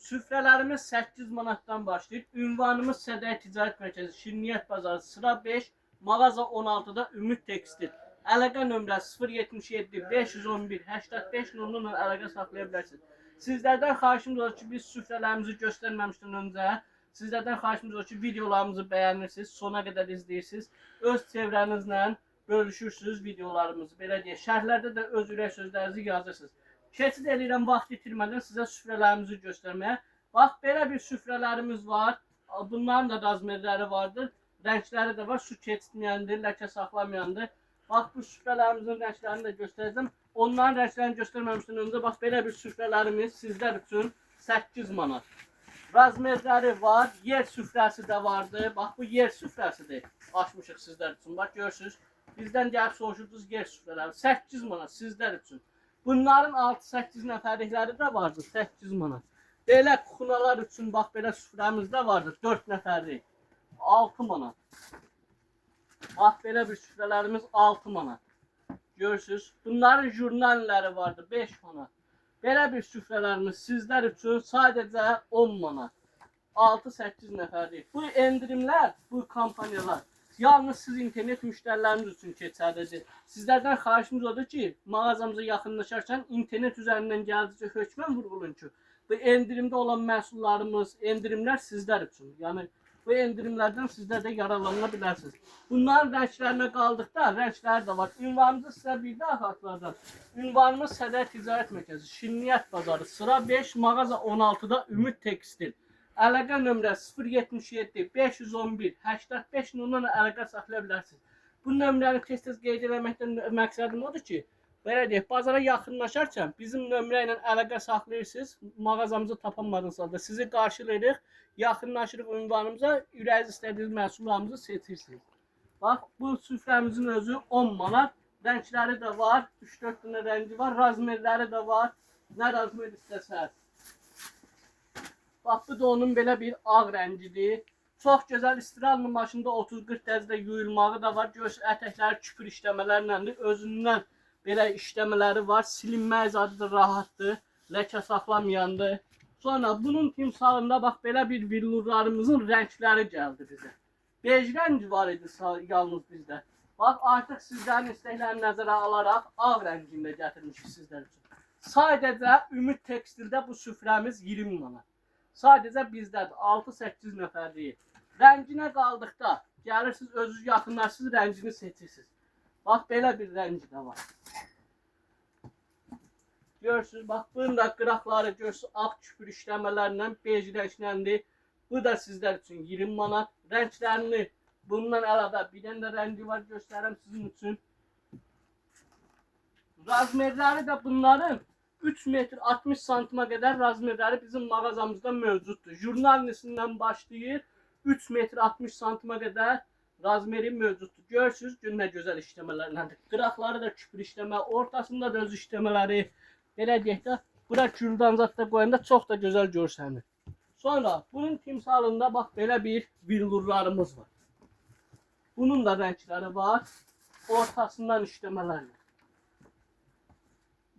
Süfrələrimiz 8 manatdan başlayır. Ünvanımız Sədər Ticarət Mərkəzi, Şirniyyət Bazarı, sıra 5, mağaza 16-da Ümid Tekstil. Əlaqə nömrəsi 077 511 85 nolu əlaqə saxlaya bilərsiniz. Sizlərdən xahişimiz olur ki, biz süfrələrimizi göstərməmişdən öncə sizlərdən xahişimiz olur ki, videolarımızı bəyənirsiniz, sona qədər izləyirsiniz, öz çevrənizlə bölüşürsünüz videolarımızı. Belə deyək, şərhlərdə də öz ürək sözlərinizi yazırsınız. Keçid edirəm vaxt itirmədən sizə süfrələrimizi göstərməyə. Bax, belə bir süfrələrimiz var. Bunların da razmerləri vardır. Rəngləri də var. Su keçməyəndir, ləkə saxlamayandır. Bax, bu süfrələrimizin rənglərini də göstərəcəm. Onların rənglərini göstərməmişdən öncə bax, belə bir süfrələrimiz sizlər üçün 8 manat. Razmerləri var. Yer süfrəsi də vardır. Bax, bu yer süfrəsidir. Açmışıq sizlər üçün. Bax, görürsünüz. Bizdən gəlib soruşurdunuz yer süfrələri. 8 manat sizlər üçün. Bunların 6-8 nəfərlikləri də vardır, 8 manat. Belə kuxunalar üçün, bax, belə süfrəmiz də vardır, 4 nəfərlik, 6 manat. Bax, belə bir süfrələrimiz 6 manat. Görürsünüz, bunların jurnalləri vardır, 5 manat. Belə bir süfrələrimiz sizlər üçün sadəcə 10 manat. 6-8 nəfərlik. Bu endirimlər, bu kampaniyalar yalnız siz internet müştəriləriniz üçün keçərlidir. Sizlərdən xahişimiz odur ki, mağazamıza yaxınlaşarkən internet üzərindən gəldikcə hökmən vurğulayın ki, bu endirimdə olan məhsullarımız, endirimlər sizlər üçün. Yəni, bu endirimlərdən sizlər də yararlana bilərsiniz. Bunların rənglərinə qaldıqda, rəngləri də var. Ünvanımızı sizə bir daha xatırladım. Ünvanımız Sədər Ticarət Mərkəzi, Şirniyyət Bazarı, sıra 5, mağaza 16-da Ümid Tekstil. Əlaqə nömrəsi 077 511 85 nolu əlaqə saxlaya bilərsiniz. Bu nömrəni tez-tez qeyd etməkdən məqsədim odur ki, belə deyək, bazara yaxınlaşarkən bizim nömrə ilə əlaqə saxlayırsınız, mağazamızı tapamadığınız halda sizi qarşılayırıq, yaxınlaşırıq ünvanımıza, ürəyiniz istədiyiniz məhsullarımızı seçirsiniz. Bax, bu süfrəmizin özü 10 manat, rəngləri də var, 3-4 dənə rəngi var, razmerləri də var, nə razmer istəsəz. Bax, bu da onun belə bir ağ rəngidir. Çox gözəl istiranlı maşında 30-40 dərəcədə yuyulmağı da var. Görürsünüz, ətəkləri küpür işləmələrləndir. Özündən belə işləmələri var. Silinmək zadı da rahatdır. Ləkə saxlamayandır. Sonra bunun timsalında bax, belə bir villurlarımızın rəngləri gəldi bizə. Bej rəngi var idi yalnız bizdə. Bax, artıq sizlərin istəklərini nəzərə alaraq ağ rəngində gətirmişik sizlər üçün. Sadəcə Ümid Tekstildə bu süfrəmiz 20 manat. Sadəcə bizdədir, 6-8 nəfərliyi. Rənginə qaldıqda, gəlirsiniz, özünüz yaxınlaşırsınız, rəngini seçirsiniz. Bax, belə bir rəngi də var. Görürsünüz, bax, bunun da qıraqları, görürsünüz, ağ küpür işləmələrlə, bej rəngləndir. Bu da sizlər üçün 20 manat. Rənglərini bundan əlavə bir dənə də rəngi var, göstərəm sizin üçün. Razmerləri də bunların 3 metr 60 santıma qədər razmerləri bizim mağazamızda mövcuddur. Jurnalisindən başlayır, 3 metr 60 santıma qədər razmeri mövcuddur. Görürsünüz, gün nə gözəl işləmələrləndir. Qıraqları da küpür işləmə, ortasında da öz işləmələri. Belə deyək də, bura küldan zətdə qoyanda çox da gözəl görsənir. Sonra, bunun timsalında bax, belə bir villurlarımız var. Bunun da rəngləri var, ortasından işləmələrlə.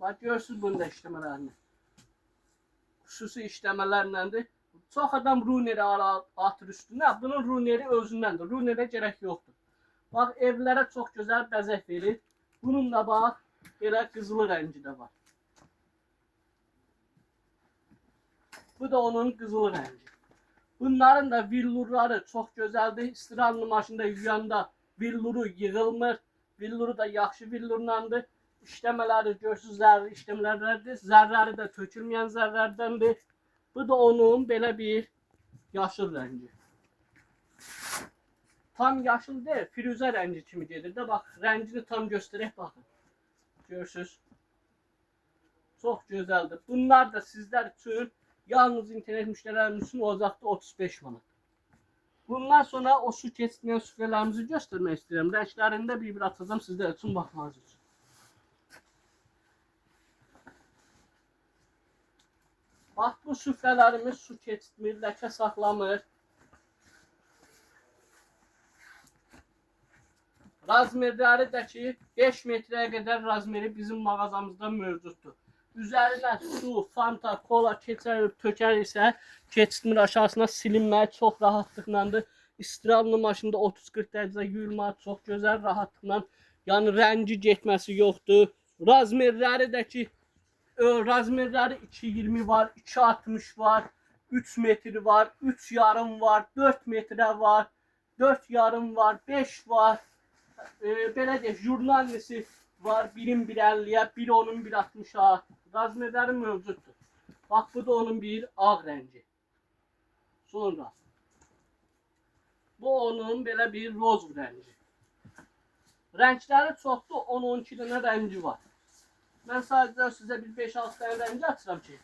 Bax, görürsünüz bunun da işləmələrini. Xüsusi işləmələrləndir. Çox adam runeri atır üstünə. Bunun runeri özündəndir. Runerə gərək yoxdur. Bax, evlərə çox gözəl bəzək verir. Bunun da bax, belə qızılı rəngi də var. Bu da onun qızılı rəngi. Bunların da villurları çox gözəldir. İstiranlı maşında yuyanda villuru yığılmır. Villuru da yaxşı villurlandır. İşləmələri görürsünüz, zərri işləmələrdir. Zərləri də tökülməyən zərlərdəndir. Bu da onun belə bir yaşıl rəngi. Tam yaşıl deyil, firuzə rəngi kimi gedir də. Bax, rəngini tam göstərək, baxın. Görürsünüz. Çox gözəldir. Bunlar da sizlər üçün yalnız internet müştərilərimiz üçün olacaqdır 35 manat. Bundan sonra o su keçməyən süfrələrimizi göstərmək istəyirəm. Rənglərində bir atacağım sizlər üçün baxmanız üçün. Bax, bu süfrələrimiz su keçmir, ləkə saxlamır. Razmerləri də ki, 5 metrəyə qədər razmeri bizim mağazamızda mövcuddur. Üzerine su, fanta, kola keçer, tökərirsə, keçitmir aşağısına silinmək çox rahatlıqlandır. İstiramlı maşında 30-40 dərəcədə yuyulmaq çox gözəl rahatlıqla. Yəni rəngi getməsi yoxdur. Razmerləri də ki, razmerləri 2.20 var, 2.60 var, 3 metr var, 3 yarım var, 4 metrə var, 4 yarım var, 5 var. Belə deyək, jurnalisi var, birin 1.50'yə, biri onun 1.60'a. Razmerləri mövcuddur. Bax, bu da onun bir ağ rəngi. Sonra bu onun belə bir roz rəngi. Rəngləri çoxdur, 10-12 dənə rəngi var. Mən sadəcə sizə bir 5-6 dənə rəngi açıram ki,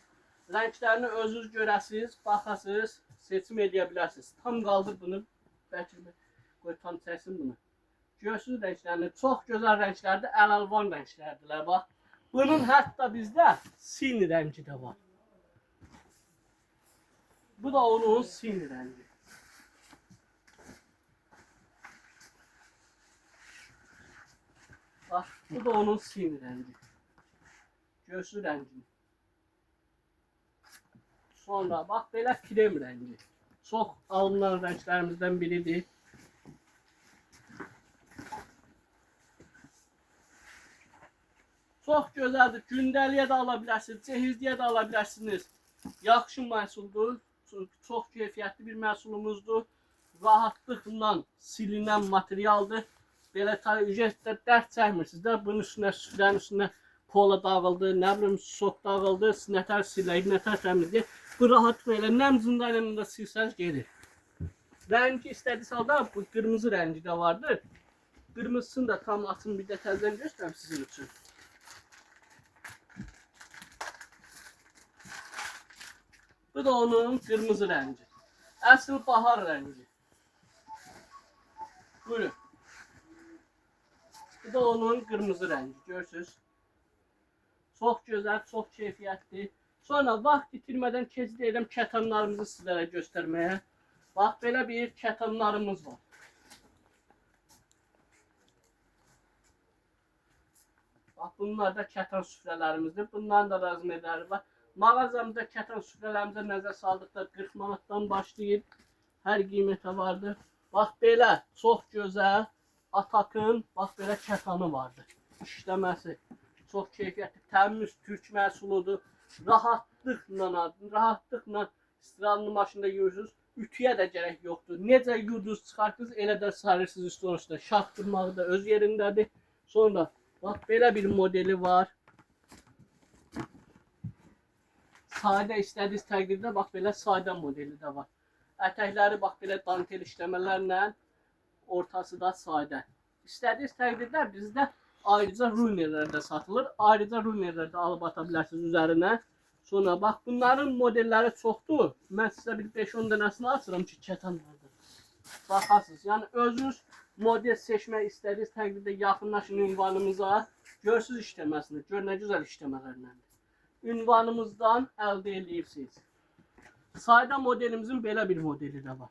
rənglərini özünüz görəsiniz, baxasınız, seçim edə bilərsiniz. Tam qaldır bunu, bəlkə qoy tam çəksin bunu. Görürsünüz rənglərini, çox gözəl rənglərdir, əl-əlvan rənglərdirlər, bax. Bunun hətta bizdə sin rəngi də var. Bu da onun sin rəngi. Bax, bu da onun sin rəngi. Görürsünüz rəngini. Sonra bax, belə krem rəngi. Çox alınan rənglərimizdən biridir. Çox gözəldir. Gündəliyə də ala bilərsiniz, cehizliyə də ala bilərsiniz. Yaxşı məhsuldur. Çox keyfiyyətli bir məhsulumuzdur. Rahatlıqla silinən materialdır. Belə ücretdə dərd çəkmirsiniz də. Bunun üstünə, süfrənin üstünə kola dağıldı, nə bilim sok dağıldı, nətər silək, nətər təmizləyir. Bu rahatlıqla elə nəmzində ilə də silsəz gedir. Rəngi istədiyiniz halda bu qırmızı rəngi də vardır. Qırmızısını da tam açın bir də təzdən göstərim sizin üçün. Bu da onun qırmızı rəngi. Əsl bahar rəngi. Buyurun. Bu da onun qırmızı rəngi. Görürsünüz. Çox gözəl, çox keyfiyyətli. Sonra vaxt itirmədən keçid edirəm kətanlarımızı sizlərə göstərməyə. Bax, belə bir kətanlarımız var. Bax, bunlar da kətan süfrələrimizdir. Bunların da razmerləri var. Mağazamızda kətan süfrələrimizə nəzər saldıqda 40 manatdan başlayıb. Hər qiymətə vardır. Bax, belə çox gözəl Atakın, bax, belə kətanı vardır. İşləməsi çox keyfiyyətli, təmiz türk məhsuludur. Rahatlıqla istiramlı maşında yürürsünüz. Ütüyə də gərək yoxdur. Necə yurdunuz çıxartdınız, elə də sarırsınız üstü üstə. Şax durmağı da öz yerindədir. Sonra, bax, belə bir modeli var. Sadə istədiyiniz təqdirdə, bax, belə sadə modeli də var. Ətəkləri, bax, belə dantel işləmələrlə, ortası da sadə. İstədiyiniz təqdirdə bizdə ayrıca runerlər də satılır. Ayrıca runerlər də alıb ata bilərsiniz üzərinə. Sonra, bax, bunların modelləri çoxdur. Mən sizə bir 5-10 dənəsini açıram ki, kətan vardır. Baxasınız, yəni özünüz model seçmək istədiyiniz təqdirdə yaxınlaşın ünvanımıza. Görsünüz işləməsini, gör nə gözəl işləmələrləndir. Ünvanımızdan əldə edirsiniz. Sadə modelimizin belə bir modeli də var.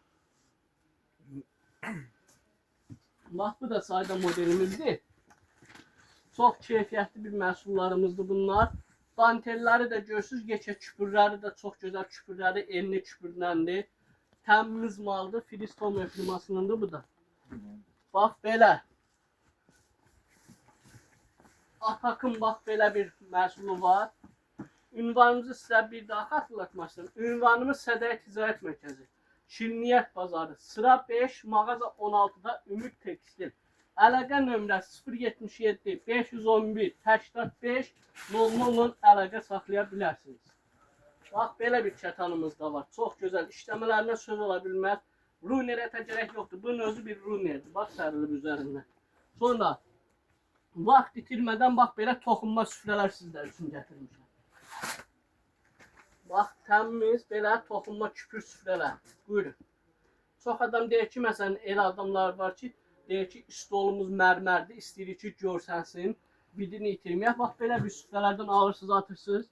Bax, bu da sadə modelimizdir. Çox keyfiyyətli bir məhsullarımızdır bunlar. Dantelləri də görürsünüz, geçə küpürləri də çox gözəl küpürləri, enli küpürləndir. Təmiz maldır, Filistomya firmasınındır bu da. Bax, belə. Atakın, bax, belə bir məhsulu var. Ünvanımızı sizə bir daha xatırlatmaq istəyirəm. Ünvanımız Sədəyə Ticarət Mərkəzi. Şirniyyət bazarı. Sıra 5, mağaza 16-da Ümid Tekstil. Əlaqə nömrəsi 077 511 85 00 əlaqə saxlaya bilərsiniz. Bax, belə bir kətanımız da var. Çox gözəl. İşləmələrinə söz ola bilməz. Runerə gərək yoxdur. Bunun özü bir runerdir. Bax, sərilib üzərindən. Sonra, vaxt itirmədən, bax, belə toxunma süfrələr sizlər üçün gətirmişəm. Bax, təmiz, belə toxunma küpür süfrələr. Buyurun. Çox adam deyir ki, məsələn, elə adamlar var ki, deyir ki, stolumuz mərmərdir, istəyirik ki, görsənsin, vidini itirməyək. Bax, belə bir süfrələrdən alırsınız, atırsınız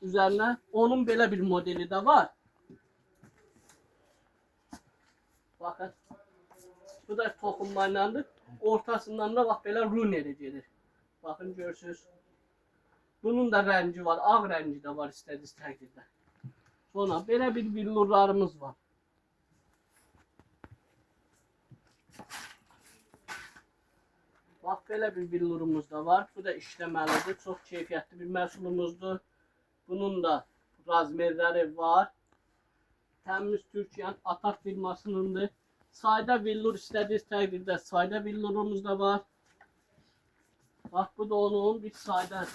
üzərinə. Onun belə bir modeli də var. Baxın, bu da toxunma iləndir. Ortasından da bax, belə runeri gedir. Baxın, görürsünüz. Bunun da rəngi var, ağ rəngi də var istədiyiniz təqdirdə. Sonra belə bir billurlarımız var. Bax, belə bir billurumuz da var. Bu da işləməlidir. Çox keyfiyyətli bir məhsulumuzdur. Bunun da razmerləri var. Təmiz Türkiyənin Atak firmasınındır. Sayda billur istədiyiniz təqdirdə sayda billurumuz da var. Bax, bu da onun bir sayda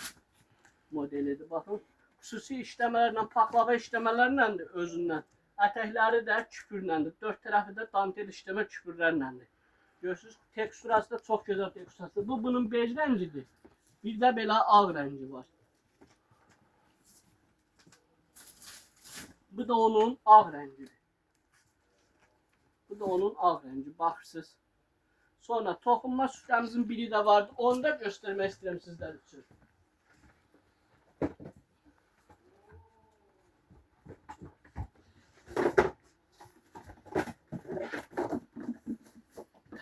modelidir. Baxın, xüsusi işləmələrlə, paxlava işləmələrinəndir özündən. Ətəkləri də küpürləndir. Dörd tərəfi də dantel işləmə küpürlərləndir. Görürsünüz, teksturası da çox gözəl teksturası. Bu, bunun bej rəngidir. Bir də belə ağ rəngi var. Bu da onun ağ rəngidir. Bu da onun ağ rəngi. Baxırsınız. Sonra toxunma süfrəmizin biri də vardı. Onu da göstərmək istəyirəm sizlər üçün.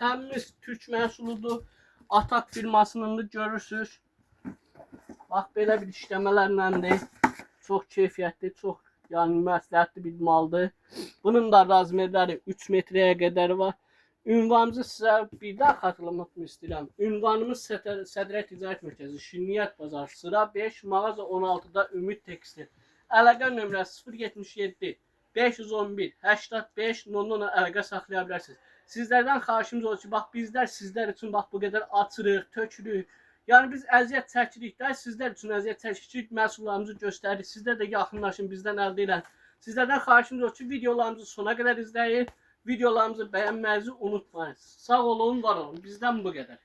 Təmiz Türk məhsuludur. Atak firmasınındır, görürsünüz. Bax, belə bir işləmələrinəndir. Çox keyfiyyətli, çox məsləhətli bir maldır. Bunun da razmerləri 3 metrəyə qədər var. Ünvanımızı sizə bir daha xatırlamaq istəyirəm. Ünvanımız Sədrə Ticarət Mərkəzi, Şirniyyat Bazar, sıra 5, mağaza 16-da Ümid Tekstil. Əlaqə nömrəsi 077 511 85 nonla əlaqə saxlaya bilərsiniz. Sizlərdən xahişimiz olur ki, bax, bizlər sizlər üçün bax bu qədər açırıq, tökürük. Yəni biz əziyyət çəkirik də, sizlər üçün əziyyət çəkirik, məhsullarımızı göstəririk. Sizlər də yaxınlaşın, bizdən əldə edin. Sizlərdən xahişimiz olur ki, videolarımızı sona qədər izləyin. Videolarımızı bəyənməyizi unutmayın. Sağ olun, var olun. Bizdən bu qədər.